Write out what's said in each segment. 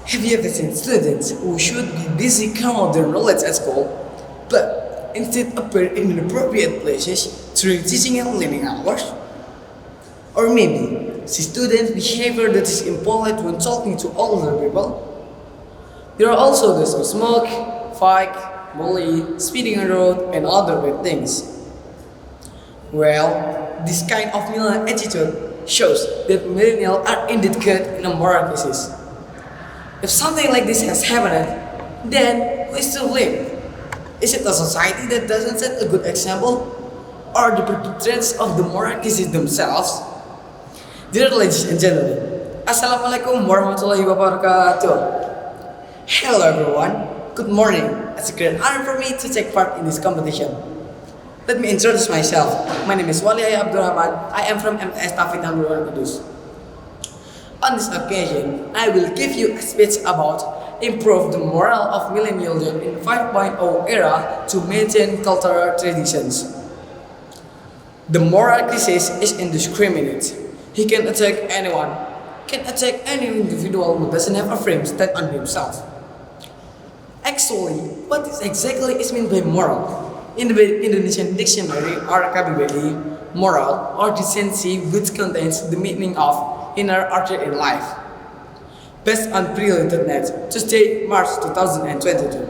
Have you ever seen students who should be busy cramming their knowledge at school, but instead appear in inappropriate places during teaching and learning hours? Or maybe see students' behavior that is impolite when talking to older people? There are also those who smoke, fight, bully, speeding on the road, and other bad things. Well, this kind of millennial attitude shows that millennials are indeed good in a moral crisis. If something like this has happened, then who is to blame? Is it a society that doesn't set a good example? Or the perpetrators of the moral crisis themselves? Dear ladies and gentlemen, Assalamualaikum warahmatullahi wabarakatuh. Hello everyone, good morning. It's a great honor for me to take part in this competition. Let me introduce myself. My name is Waliy I am from MTS Tahfidz Kudus. On this occasion, I will give you a speech about improve the moral of millennial youth in 5.0 era to maintain cultural traditions. The moral crisis is indiscriminate. He can attack anyone, can attack any individual who doesn't have a frame stand on himself. Actually, what exactly is meant by moral? In the Indonesian dictionary or KBBI, moral or decency which contains the meaning of inner order in life. Based on pre-related net, Tuesday, March 2022.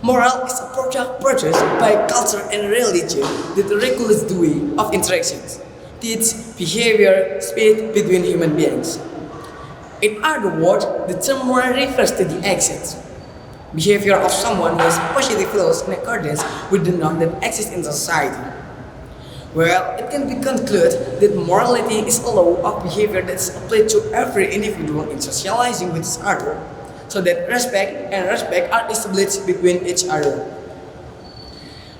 Moral is a product produced by culture and religion that regulates the way of interactions, teach behavior, speech between human beings. In other words, the term moral refers to the actions, behavior of someone who has positive values in accordance with the norm that exists in society. Well, it can be concluded that morality is a law of behavior that is applied to every individual in socializing with each other, so that respect are established between each other.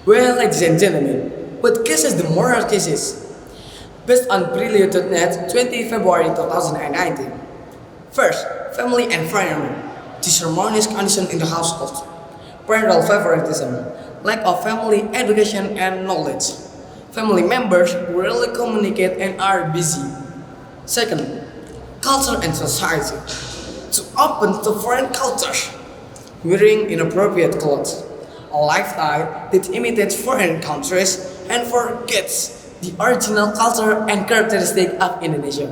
Well, ladies and gentlemen, what causes the moral crisis? Based on pre-net 20 February 2019. First, family environment, disharmonious condition in the household, parental favoritism, lack of family education and knowledge. Family members rarely communicate and are busy. Second, culture and society. To open to foreign cultures, wearing inappropriate clothes, a lifestyle that imitates foreign countries and forgets the original culture and characteristic of Indonesia.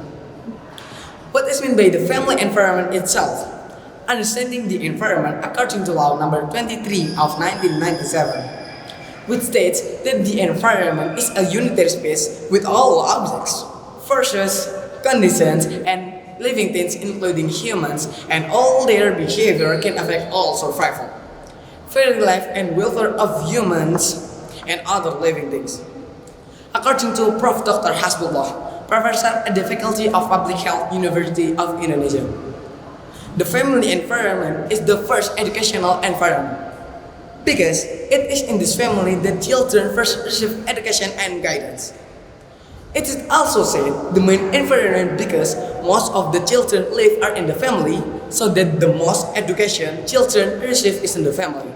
What is meant by the family environment itself? Understanding the environment according to law number 23 of 1997. Which states that the environment is a unitary space with all objects, forces, conditions, and living things including humans, and all their behavior can affect all survival, very life and welfare of humans and other living things. According to Prof. Dr. Hasbullah, Professor at the Faculty of Public Health, University of Indonesia, the family environment is the first educational environment, because it is in this family that children first receive education and guidance. It is also said the main environment because most of the children live are in the family, so that the most education children receive is in the family.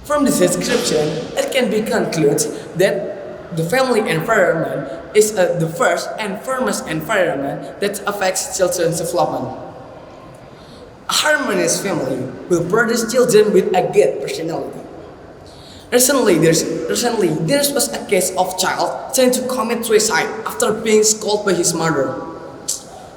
From this description, it can be concluded that the family environment is the first and foremost environment that affects children's development. A harmonious family will produce children with a good personality. Recently, there was a case of child trying to commit suicide after being scolded by his mother.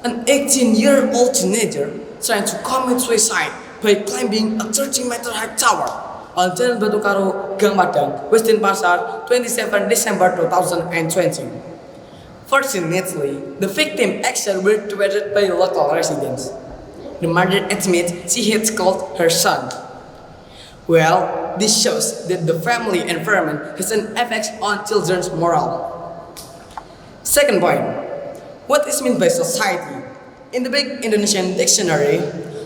An 18-year-old teenager trying to commit suicide by climbing a 30-meter high tower on Jalan Batu Karo, Gang Padang, West Denpasar, 27 December 2020. Fortunately, the victim actions were debated by local residents. The mother admits she had scolded her son. Well, this shows that the family environment has an effect on children's moral. Second point, what is meant by society? In the big Indonesian dictionary,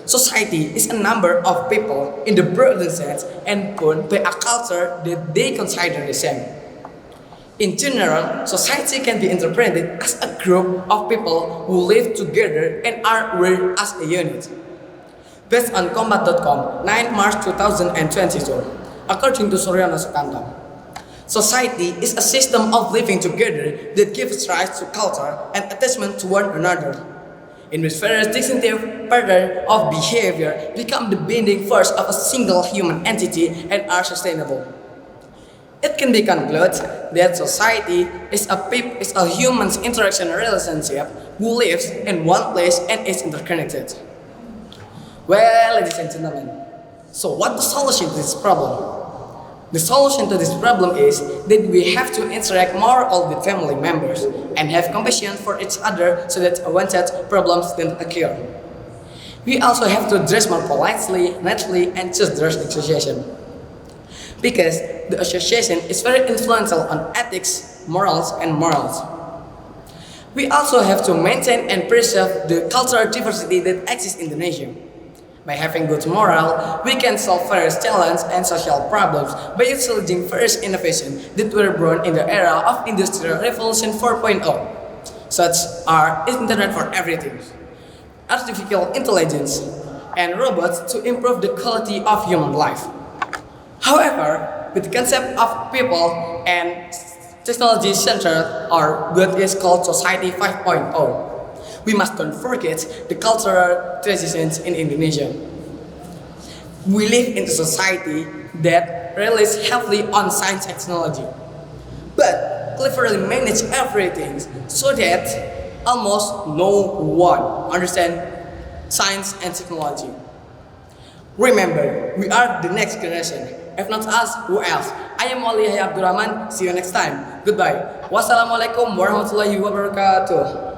society is a number of people in the broader sense and bound by a culture that they consider the same. In general, society can be interpreted as a group of people who live together and are ruled as a unit. Based on combat.com, 9 March 2022, according to Suryono Sukanta, society is a system of living together that gives rise to culture and attachment to one another. in which various distinctive pattern of behavior become the binding force of a single human entity and are sustainable. It can be concluded that society is a human's interaction relationship who lives in one place and is interconnected. Well, ladies and gentlemen, so what's the solution to this problem? The solution to this problem is that we have to interact more with family members and have compassion for each other so that unwanted problems don't occur. We also have to dress more politely, neatly, and choose the right association. Because the association is very influential on ethics, morals, and morals. We also have to maintain and preserve the cultural diversity that exists in the nation. By having good moral, we can solve various challenges and social problems by utilizing various innovations that were born in the era of Industrial Revolution 4.0, such as Internet for Everything, artificial intelligence, and robots to improve the quality of human life. However, with the concept of people and technology centered, our good is called Society 5.0. We must don't forget the cultural traditions in Indonesia. We live in a society that relies heavily on science and technology, but cleverly manage everything so that almost no one understands science and technology. Remember, we are the next generation. If not us, who else? I am Waliy. See you next time. Goodbye. Wassalamualaikum warahmatullahi wabarakatuh.